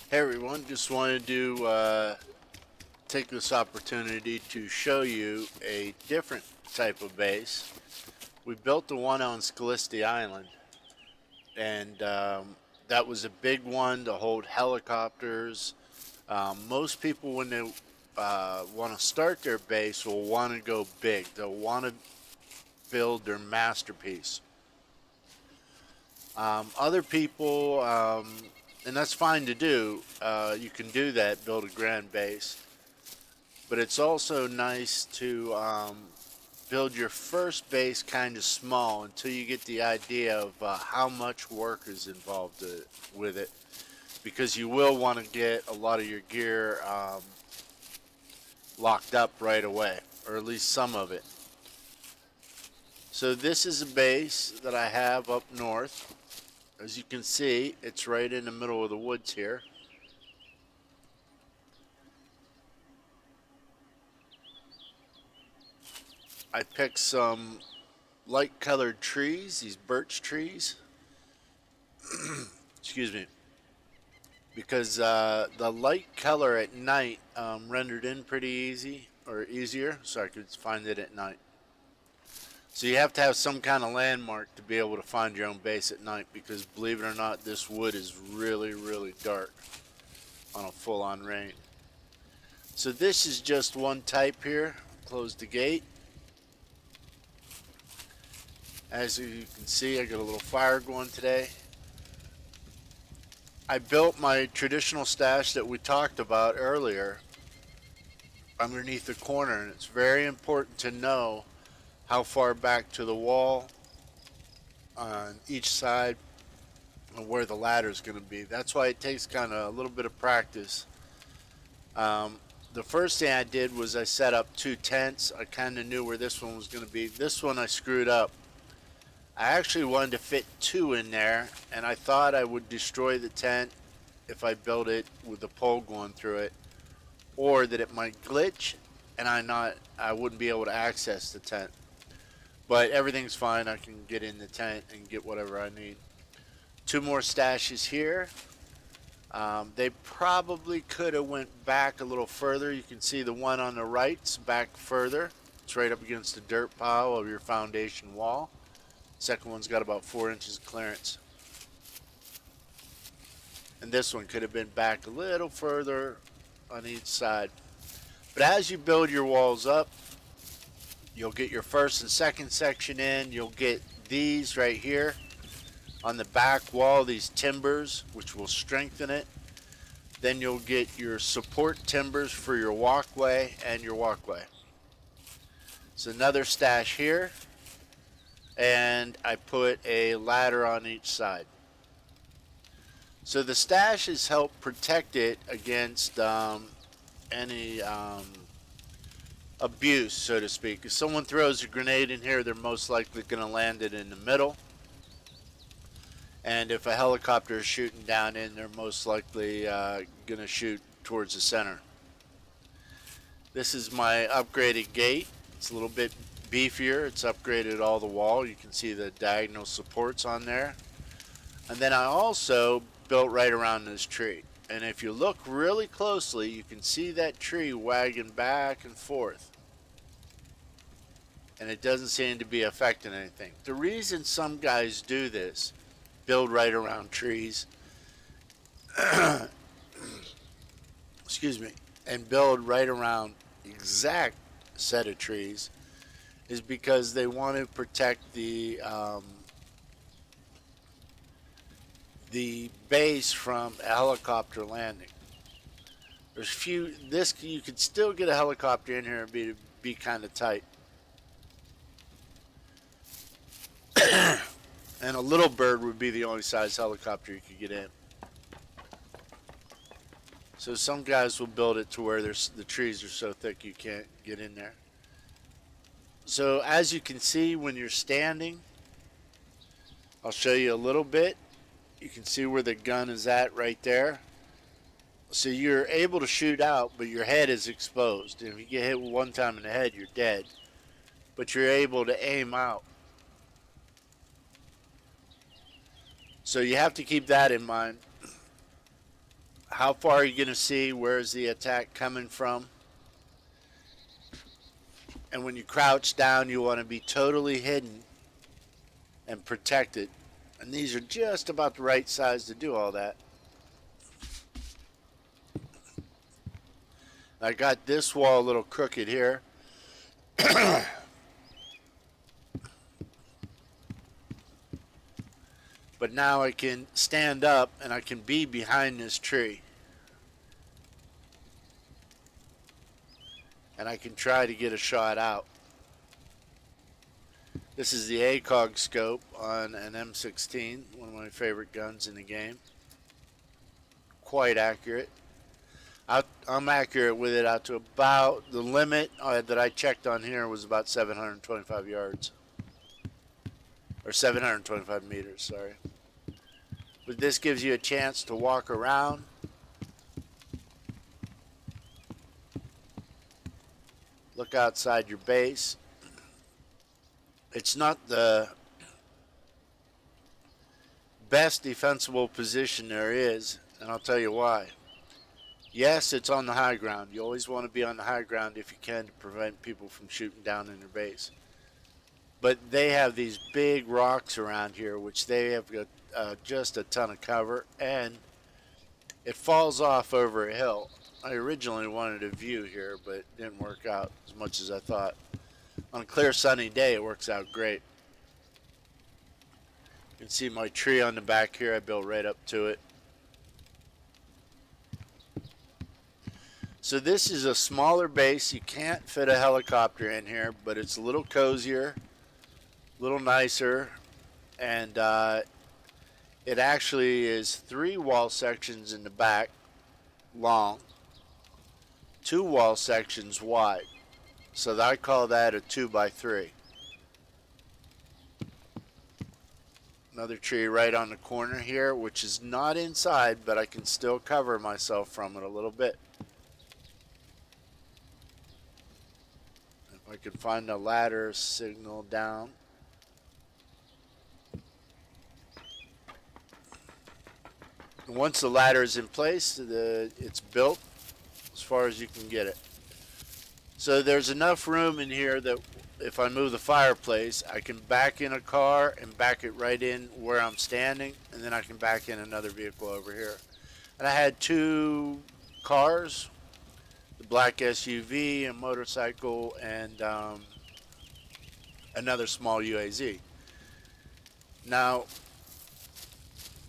Hey everyone, just wanted to take this opportunity to show you a different type of base. We built the one on Scaliste Island, and that was a big one to hold helicopters. Most people, when they want to start their base, will want to go big. They'll want to build their masterpiece. Other people, and that's fine to do, you can do that, build a grand base. But it's also nice to build your first base kind of small until you get the idea of how much work is involved with it. Because you will want to get a lot of your gear locked up right away, or at least some of it. So this is a base that I have up north. As you can see, it's right in the middle of the woods here. I picked some light colored trees, these birch trees. Excuse me. Because the light color at night rendered in pretty easy, or easier, so I could find it at night. So you have to have some kind of landmark to be able to find your own base at night, because believe it or not, this wood is really, really dark on a full-on rain. So this is just one type here. Close the gate. As you can see, I got a little fire going today. I built my traditional stash that we talked about earlier underneath the corner, and it's very important to know how far back to the wall on each side and where the ladder is going to be. That's why it takes kind of a little bit of practice. The first thing I did was I set up 2 tents. I kind of knew where this one was going to be. This one I screwed up. I actually wanted to fit 2 in there, and I thought I would destroy the tent if I built it with the pole going through it, or that it might glitch and I wouldn't be able to access the tent. But everything's fine. I can get in the tent and get whatever I need. 2 more stashes here. They probably could have went back a little further. You can see the one on the right's back further. It's right up against the dirt pile of your foundation wall. Second one's got about 4 inches of clearance. And this one could have been back a little further on each side. But as you build your walls up, you'll get your first and second section in. You'll get these right here on the back wall, these timbers, which will strengthen it. Then you'll get your support timbers for your walkway and your walkway. So another stash here. And I put a ladder on each side. So the stashes help protect it against any abuse, so to speak. If someone throws a grenade in here, they're most likely going to land it in the middle. And if a helicopter is shooting down in, they're most likely going to shoot towards the center. This is my upgraded gate. It's a little bit beefier. It's upgraded all the wall. You can see the diagonal supports on there. And then I also built right around this tree. And if you look really closely, you can see that tree wagging back and forth. And it doesn't seem to be affecting anything. The reason some guys do this, build right around trees, excuse me, and build right around exact set of trees, is because they want to protect the base from a helicopter landing. There's few. This you could still get a helicopter in here and be kind of tight. And a little bird would be the only size helicopter you could get in. So some guys will build it to where the trees are so thick you can't get in there. So as you can see when you're standing, I'll show you a little bit. You can see where the gun is at right there. So you're able to shoot out, but your head is exposed. If you get hit one time in the head, you're dead. But you're able to aim out. So you have to keep that in mind. How far are you going to see? Where's the attack coming from? And when you crouch down, you want to be totally hidden and protected. And these are just about the right size to do all that. I got this wall a little crooked here. But now I can stand up and I can be behind this tree. And I can try to get a shot out. This is the ACOG scope on an M16, one of my favorite guns in the game. Quite accurate. I'm accurate with it out to about the limit that I checked on here was about 725 yards. Or 725 meters, sorry. But this gives you a chance to walk around. Look outside your base. It's not the best defensible position there is, and I'll tell you why. Yes, it's on the high ground. You always want to be on the high ground if you can to prevent people from shooting down in your base. But they have these big rocks around here, which they have got just a ton of cover, and it falls off over a hill. I originally wanted a view here, but it didn't work out as much as I thought. On a clear sunny day, it works out great. You can see my tree on the back here. I built right up to it. So this is a smaller base. You can't fit a helicopter in here, but it's a little cozier, a little nicer, and it actually is 3 wall sections in the back long, 2 wall sections wide. So I call that a 2x3. Another tree right on the corner here, which is not inside, but I can still cover myself from it a little bit. If I could find a ladder signal down. And once the ladder is in place, it's built as far as you can get it. So there's enough room in here that if I move the fireplace, I can back in a car and back it right in where I'm standing, and then I can back in another vehicle over here. And I had 2 cars, the black SUV, a motorcycle, and another small UAZ. Now,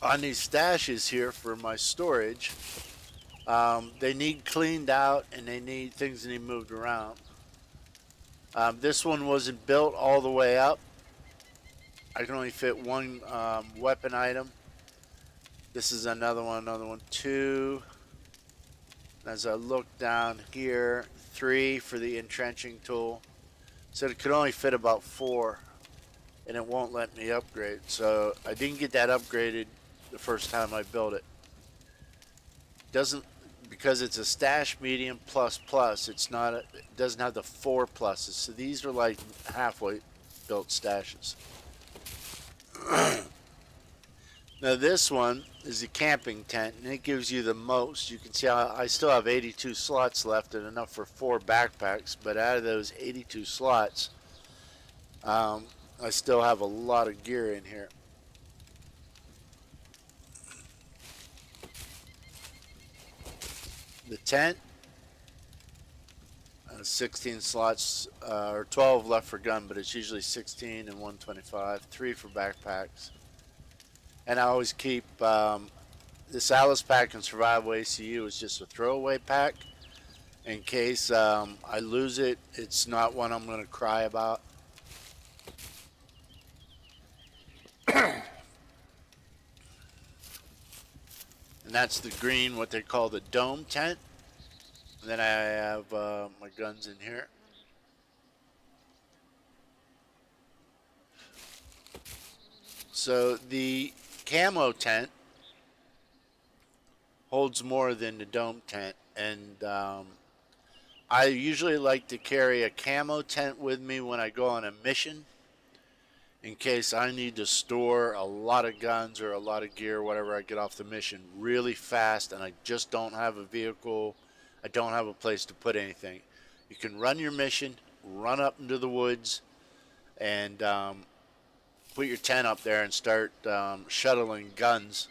on these stashes here for my storage, they need cleaned out and they need things that need moved around. This one wasn't built all the way up. I can only fit 1 weapon item. This is another one, 2. As I look down here, 3 for the entrenching tool. So it could only fit about 4, and it won't let me upgrade. So I didn't get that upgraded the first time I built it. Doesn't, because it's a stash medium plus plus, it's not it doesn't have the 4 pluses. So these are like halfway built stashes. Now this one is a camping tent, and it gives you the most. You can see I still have 82 slots left and enough for 4 backpacks, but out of those 82 slots, I still have a lot of gear in here. The tent, 16 slots, or 12 left for gun, but it's usually 16 and 125, 3 for backpacks. And I always keep, this Alice pack and Survival ACU is just a throwaway pack. In case I lose it, it's not one I'm going to cry about. And that's the green, what they call the dome tent. And then I have my guns in here. So the camo tent holds more than the dome tent, and I usually like to carry a camo tent with me when I go on a mission, in case I need to store a lot of guns or a lot of gear, whatever I get off the mission, really fast, and I just don't have a vehicle, I don't have a place to put anything. You can run your mission, run up into the woods, and put your tent up there and start shuttling guns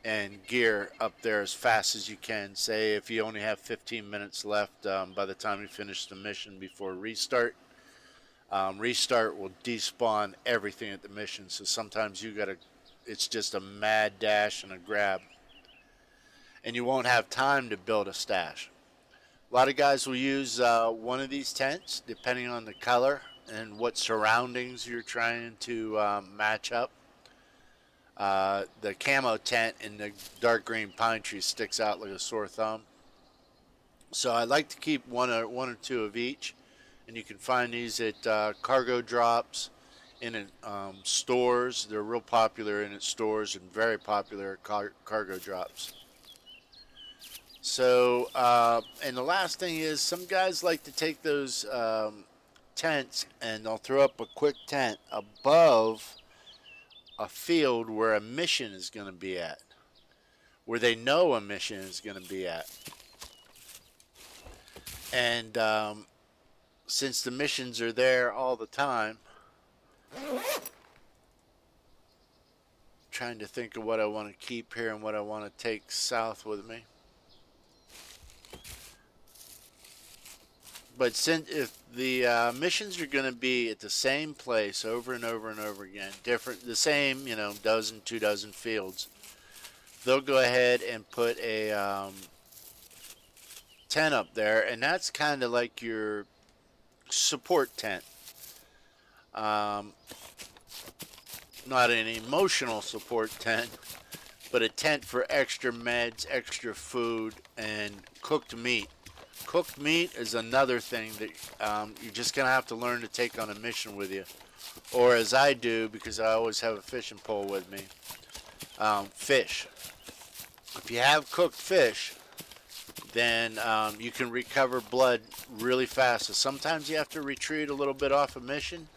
and gear up there as fast as you can. Say if you only have 15 minutes left by the time you finish the mission before restart. Restart will despawn everything at the mission, so sometimes it's just a mad dash and a grab, and you won't have time to build a stash. A lot of guys will use one of these tents depending on the color and what surroundings you're trying to match up. The camo tent in the dark green pine tree sticks out like a sore thumb. So I like to keep one or two of each, and you can find these at cargo drops, in stores. They're real popular in stores and very popular at cargo drops. So, and the last thing is, some guys like to take those tents and they'll throw up a quick tent above a field where a mission is going to be at, where they know a mission is going to be at. And since the missions are there all the time, trying to think of what I want to keep here and what I want to take south with me. But if the missions are going to be at the same place over and over and over again, the same, dozen, 2 dozen fields, they'll go ahead and put a tent up there, and that's kind of like your support tent. Not an emotional support tent, but a tent for extra meds, extra food, and cooked meat. Cooked meat is another thing that you're just going to have to learn to take on a mission with you. Or as I do, because I always have a fishing pole with me, fish. If you have cooked fish, then you can recover blood really fast. So sometimes you have to retreat a little bit off a mission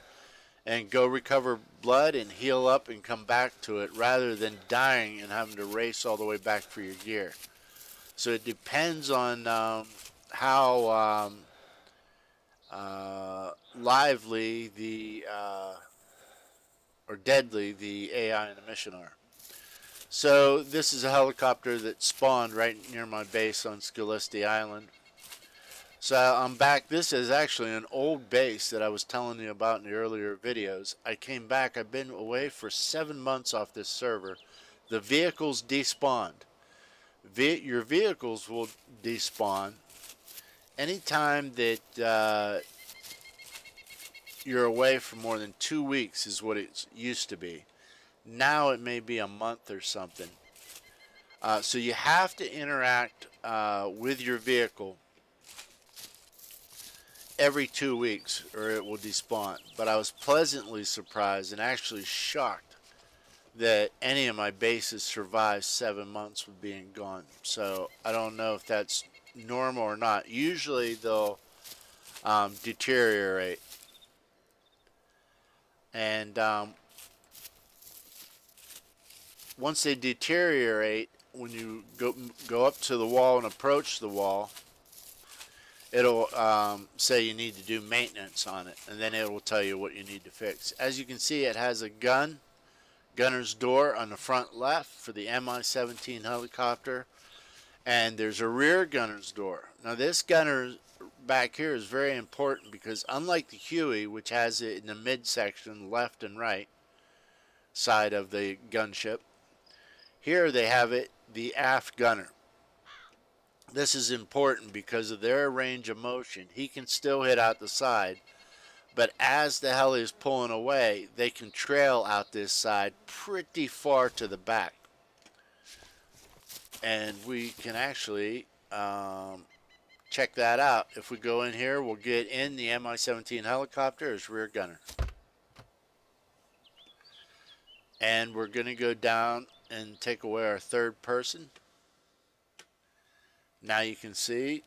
and go recover blood and heal up and come back to it, rather than dying and having to race all the way back for your gear. So it depends on how lively or deadly the AI in the mission are. So this is a helicopter that spawned right near my base on Scalesti Island. So I'm back. This is actually an old base that I was telling you about in the earlier videos. I came back. I've been away for 7 months off this server. The vehicles despawned. Your vehicles will despawn anytime that you're away for more than 2 weeks, is what it used to be. Now it may be a month or something. So you have to interact with your vehicle every 2 weeks or it will despawn. But I was pleasantly surprised and actually shocked that any of my bases survived 7 months with being gone. So I don't know if that's normal or not. Usually they'll deteriorate, and once they deteriorate, when you go up to the wall and approach the wall, it'll say you need to do maintenance on it, and then it will tell you what you need to fix. As you can see, it has a gunner's door on the front left for the Mi-17 helicopter, and there's a rear gunner's door. Now this gunner back here is very important, because unlike the Huey, which has it in the midsection left and right side of the gunship, here they have it the aft gunner. This is important because of their range of motion. He can still hit out the side, but as the heli is pulling away, they can trail out this side pretty far to the back. And we can actually check that out. If we go in here, we'll get in the Mi-17 helicopter as rear gunner. And we're going to go down and take away our third person. Now you can see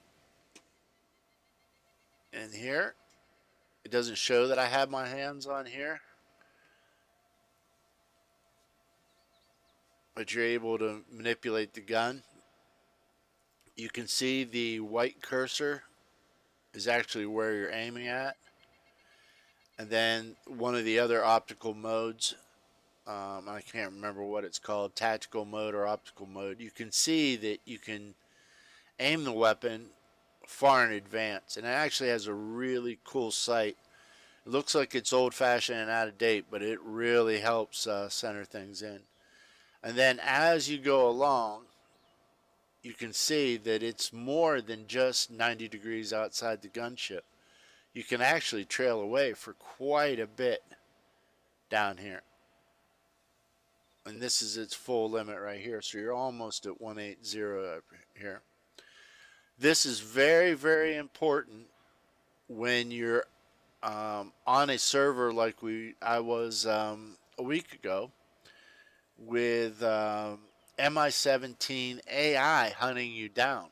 in here, it doesn't show that I have my hands on here, but you're able to manipulate the gun. You can see the white cursor is actually where you're aiming at. And then one of the other optical modes, I can't remember what it's called, tactical mode or optical mode. You can see that you can aim the weapon far in advance, and it actually has a really cool sight. It looks like it's old-fashioned and out of date, but it really helps center things in. And then as you go along, you can see that it's more than just 90 degrees outside the gunship. You can actually trail away for quite a bit down here. And this is its full limit right here, so you're almost at 180 up here. This is very, very important when you're on a server like I was a week ago with MI17 AI hunting you down.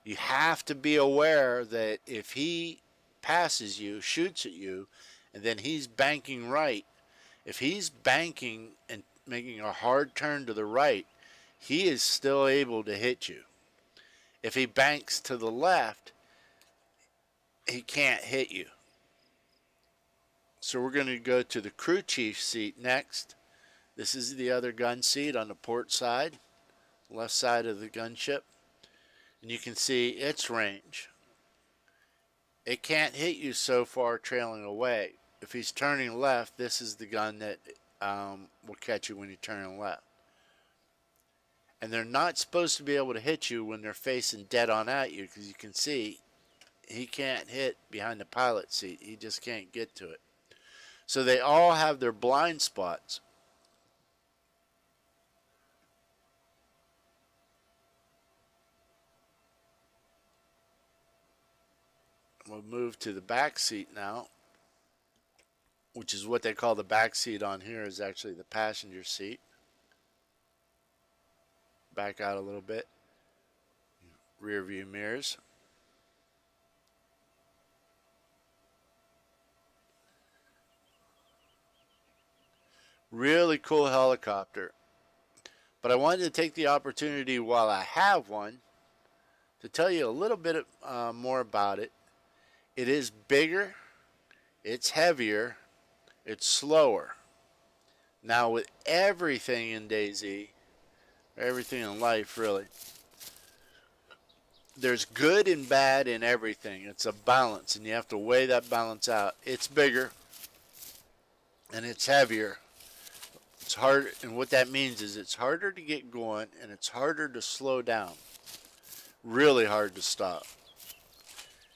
You have to be aware that if he passes you, shoots at you, and then he's banking right, if he's banking and making a hard turn to the right, he is still able to hit you. If he banks to the left, he can't hit you. So we're going to go to the crew chief seat next. This is the other gun seat on the port side, left side of the gunship. And you can see its range. It can't hit you so far trailing away. If he's turning left, this is the gun that will catch you when you're turning left. And they're not supposed to be able to hit you when they're facing dead on at you, because you can see he can't hit behind the pilot seat. He just can't get to it. So they all have their blind spots. We'll move to the back seat now, which is what they call the back seat on here, is actually the passenger seat. Back out a little bit. Rear view mirrors. Really cool helicopter. But I wanted to take the opportunity while I have one to tell you a little bit more about it. It is bigger, it's heavier, it's slower. Now with everything in Dayz, everything in life really, there's good and bad in everything. It's a balance, and you have to weigh that balance out. It's bigger and it's heavier. It's hard, and what that means is it's harder to get going and it's harder to slow down. Really hard to stop.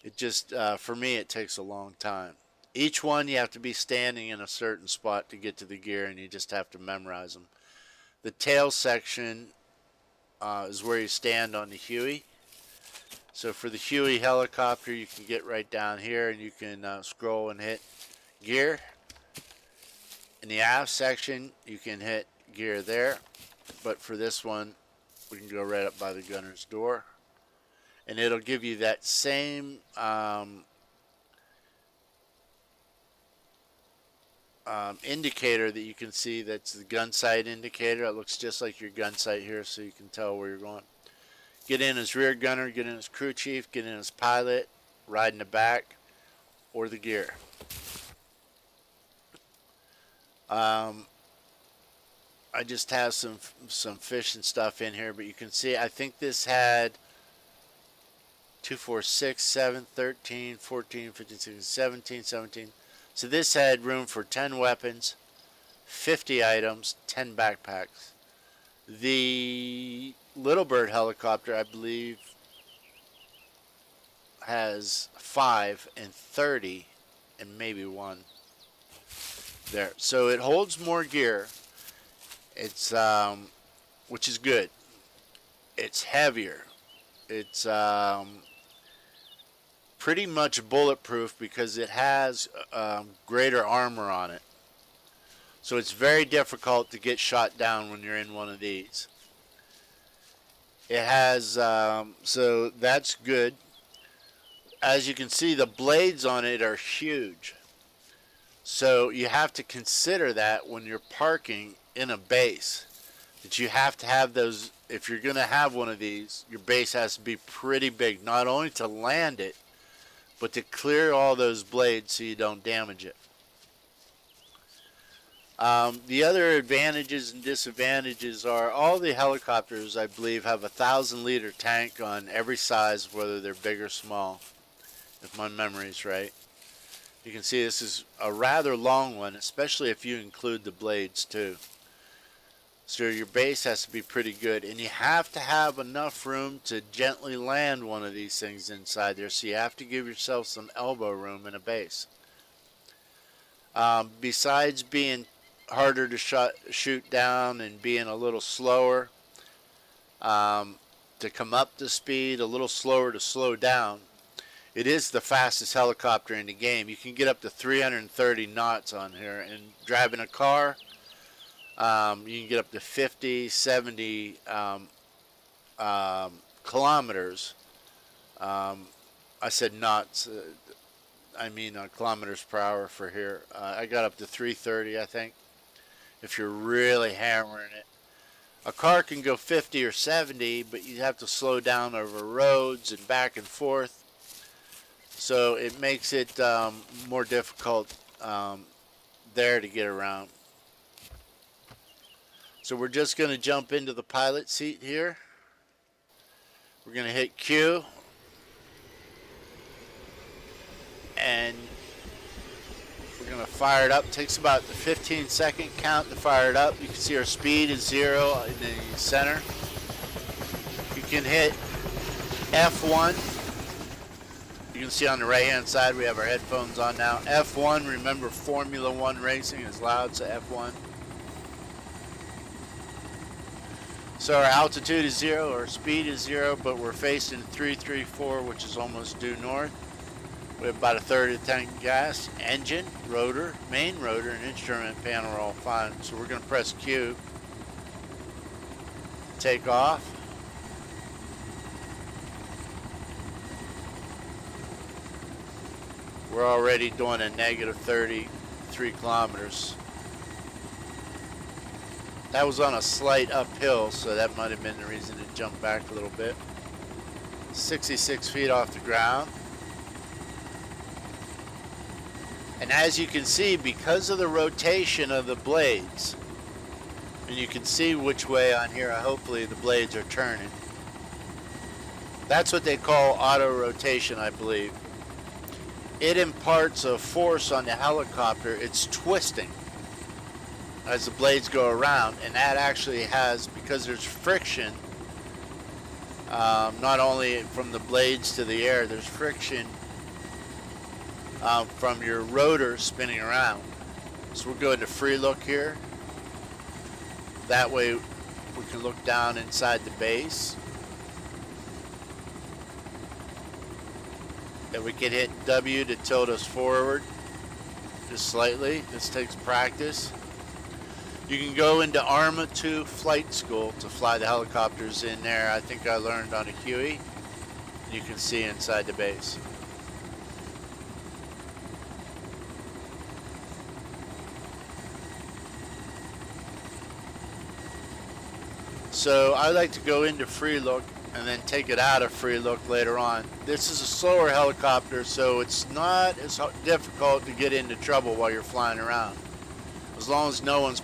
It just, for me, it takes a long time. Each one you have to be standing in a certain spot to get to the gear, and you just have to memorize them. The tail section is where you stand on the Huey. So for the Huey helicopter, you can get right down here and you can scroll and hit gear. In the aft section, you can hit gear there. But for this one, we can go right up by the gunner's door. And it'll give you that same indicator that you can see. That's the gun sight indicator. It looks just like your gun sight here, so you can tell where you're going. Get in as rear gunner, get in as crew chief, get in as pilot, ride in the back, or the gear. I just have some fish and stuff in here, but you can see I think this had 2, 4, 6, 7, 13, 14, 15, 16, 17, 17. So this had room for 10 weapons, 50 items, 10 backpacks. The Little Bird helicopter, I believe, has 5 and 30 and maybe 1 there. So it holds more gear. It's which is good. It's heavier. It's pretty much bulletproof because it has greater armor on it. So it's very difficult to get shot down when you're in one of these. It has, so that's good. As you can see, the blades on it are huge. So you have to consider that when you're parking in a base, that you have to have those. If you're going to have one of these, your base has to be pretty big, not only to land it, but to clear all those blades so you don't damage it. The other advantages and disadvantages are all the helicopters, I believe, have a 1,000-liter tank on every size, whether they're big or small, if my memory's right. You can see this is a rather long one, especially if you include the blades too. So your base has to be pretty good, and you have to have enough room to gently land one of these things inside there, so you have to give yourself some elbow room in a base. Besides being harder to shoot down and being a little slower to come up to speed, a little slower to slow down, it is the fastest helicopter in the game. You can get up to 330 knots on here, and driving a car, you can get up to 50, 70 kilometers. I said knots. I mean kilometers per hour for here. I got up to 330, I think, if you're really hammering it. A car can go 50 or 70, but you have to slow down over roads and back and forth. So it makes it more difficult there to get around. So we're just going to jump into the pilot seat here. We're going to hit Q. And we're going to fire it up. It takes about the 15-second count to fire it up. You can see our speed is 0 in the center. You can hit F1. You can see on the right-hand side we have our headphones on now. F1, remember Formula 1 racing is loud, so F1. So our altitude is 0, our speed is 0, but we're facing 334, which is almost due north. We have about a third of the tank of gas. Engine, rotor, main rotor, and instrument panel are all fine. So we're going to press Q. Take off. We're already doing a negative 33 kilometers. That was on a slight uphill, so that might have been the reason it jumped back a little bit. 66 feet off the ground. And as you can see, because of the rotation of the blades, and you can see which way on here, hopefully the blades are turning. That's what they call auto rotation, I believe. It imparts a force on the helicopter. It's twisting as the blades go around, and that actually has, because there's friction, not only from the blades to the air, there's friction from your rotor spinning around. So we'll go into free look here. That way we can look down inside the base. And we can hit W to tilt us forward just slightly. This takes practice. You can go into ARMA 2 flight school to fly the helicopters in there. I think I learned on a Huey. You can see inside the base. So I like to go into free look and then take it out of free look later on. This is a slower helicopter, so it's not as difficult to get into trouble while you're flying around, as long as no one's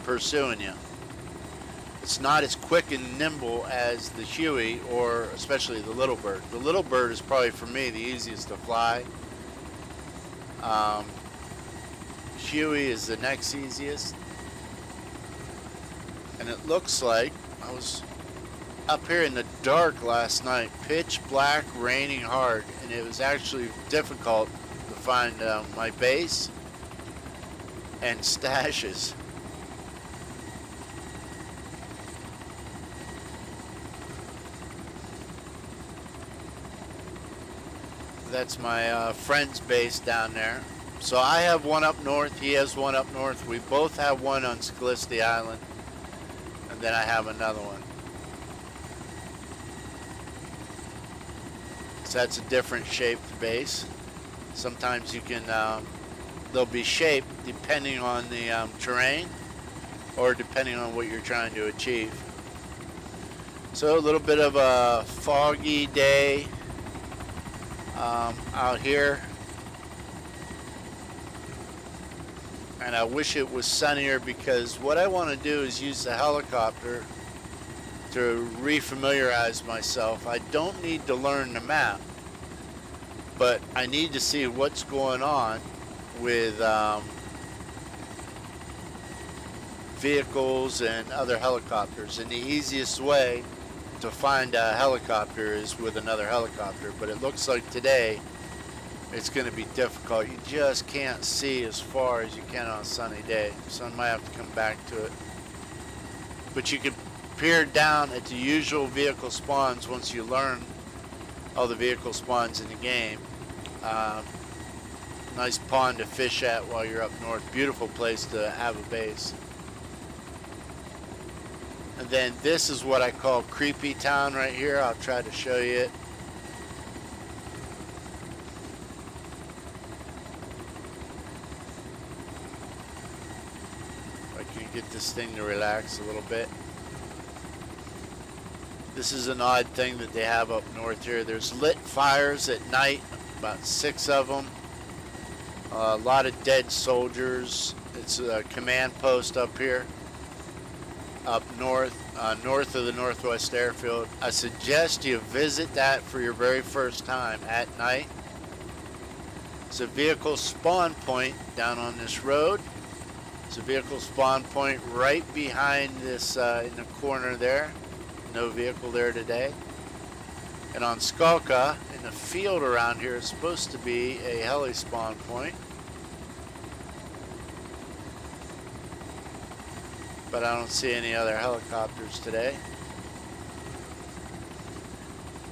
pursuing you. It's not as quick and nimble as the Huey, or especially the Little Bird. The Little Bird is probably, for me, the easiest to fly. Huey is the next easiest. And it looks like I was up here in the dark last night, pitch black, raining hard, and it was actually difficult to find my base and stashes. That's my friend's base down there. So I have one up north, he has one up north. We both have one on Scaliste Island, and then I have another one. So that's a different shaped base. Sometimes you can, they'll be shaped depending on the terrain. or depending on what you're trying to achieve. So a little bit of a foggy day out here, and I wish it was sunnier, because what I want to do is use the helicopter to refamiliarize myself. I don't need to learn the map, but I need to see what's going on with vehicles and other helicopters, and the easiest way to find a helicopter is with another helicopter. But it looks like today it's going to be difficult. You just can't see as far as you can on a sunny day, so I might have to come back to it. But you can peer down at the usual vehicle spawns once you learn all the vehicle spawns in the game. Nice pond to fish at while you're up north. Beautiful place to have a base. And then this is what I call Creepy Town right here. I'll try to show you it. If I can get this thing to relax a little bit. This is an odd thing that they have up north here. There's lit fires at night, about 6 of them. A lot of dead soldiers. It's a command post up here, up north, north of the Northwest Airfield. I suggest you visit that for your very first time at night. It's a vehicle spawn point down on this road. It's a vehicle spawn point right behind this, in the corner there. No vehicle there today. And on Skalka, in the field around here, is supposed to be a heli spawn point. But I don't see any other helicopters today.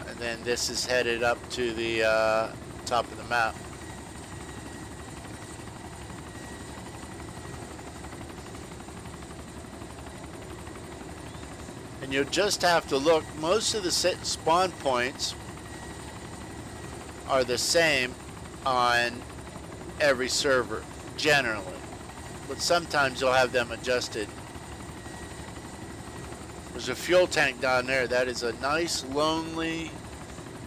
And then this is headed up to the top of the map. And you'll just have to look. Most of the spawn points are the same on every server, generally. But sometimes you'll have them adjusted. There's a fuel tank down there. That is a nice, lonely,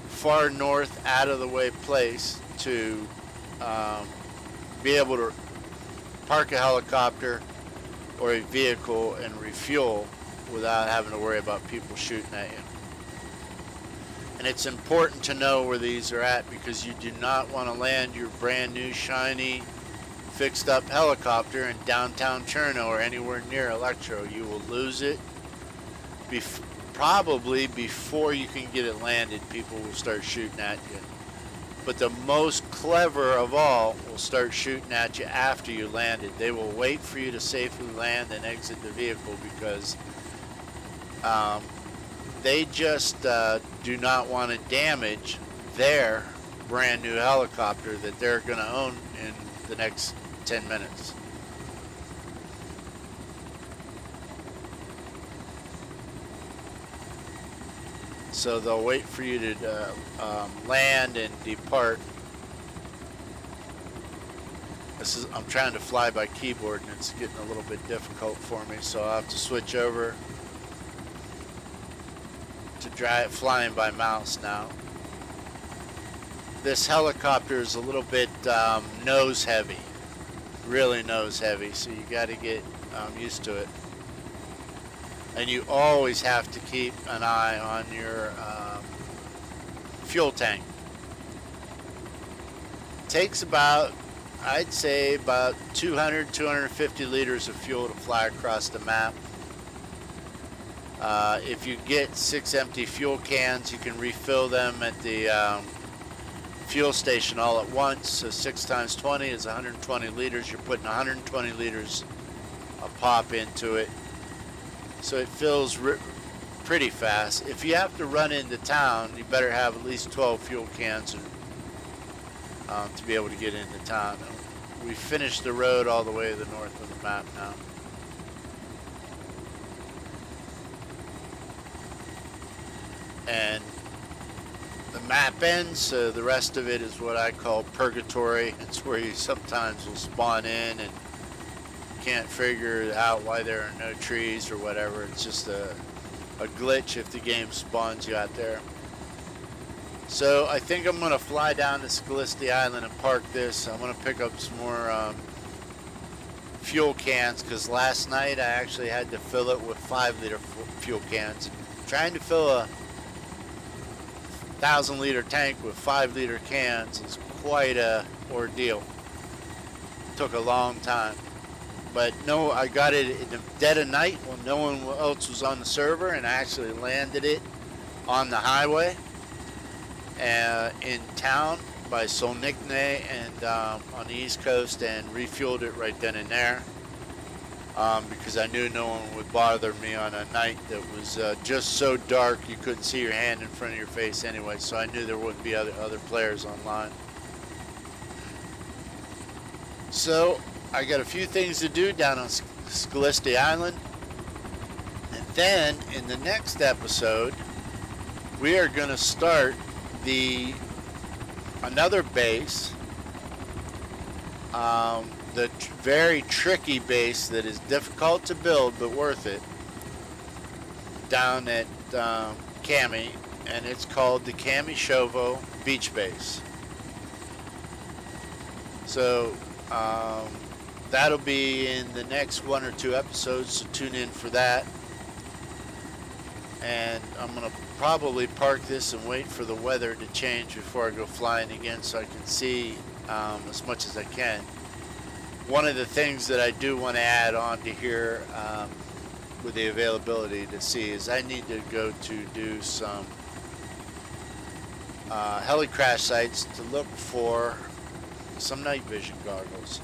far north, out-of-the-way place to be able to park a helicopter or a vehicle and refuel without having to worry about people shooting at you. And it's important to know where these are at, because you do not want to land your brand new shiny fixed up helicopter in downtown Cherno or anywhere near Electro. You will lose it probably before you can get it landed. People will start shooting at you. But the most clever of all will start shooting at you after you landed. They will wait for you to safely land and exit the vehicle, because they just do not want to damage their brand new helicopter that they're going to own in the next 10 minutes. So they'll wait for you to land and depart. I'm trying to fly by keyboard, and it's getting a little bit difficult for me, so I'll have to switch over to flying by mouse now. This helicopter is a little bit nose heavy, really nose heavy, so you got to get used to it. And you always have to keep an eye on your fuel tank. It takes about, I'd say, about 250 liters of fuel to fly across the map. If you get 6 empty fuel cans, you can refill them at the fuel station all at once. So 6 times 20 is 120 liters. You're putting 120 liters a pop into it. So it fills pretty fast. If you have to run into town, you better have at least 12 fuel cans to be able to get into town. We finished the road all the way to the north of the map now. And the map ends, so the rest of it is what I call purgatory. It's where you sometimes will spawn in and can't figure out why there are no trees or whatever. It's just a glitch if the game spawns you out there. So I think I'm going to fly down to Scaliste Island and park this. I'm going to pick up some more fuel cans, because last night I actually had to fill it with 5-liter fuel cans. Trying to fill a 1,000-liter tank with 5-liter cans is quite a ordeal. Took a long time, but no, I got it in the dead of night when no one else was on the server, and I actually landed it on the highway in town by Solnikne and on the East Coast, and refueled it right then and there, because I knew no one would bother me on a night that was just so dark you couldn't see your hand in front of your face anyway, so I knew there wouldn't be other players online. So I got a few things to do down on Scaliste Island, and then in the next episode we are going to start another base, the very tricky base that is difficult to build but worth it, down at Cami, and it's called the Cami Shovo Beach Base. So that'll be in the next 1 or 2 episodes, so tune in for that. And I'm going to probably park this and wait for the weather to change before I go flying again, so I can see as much as I can. One of the things that I do want to add on to here with the availability to see is I need to go to do some heli crash sites to look for some night vision goggles.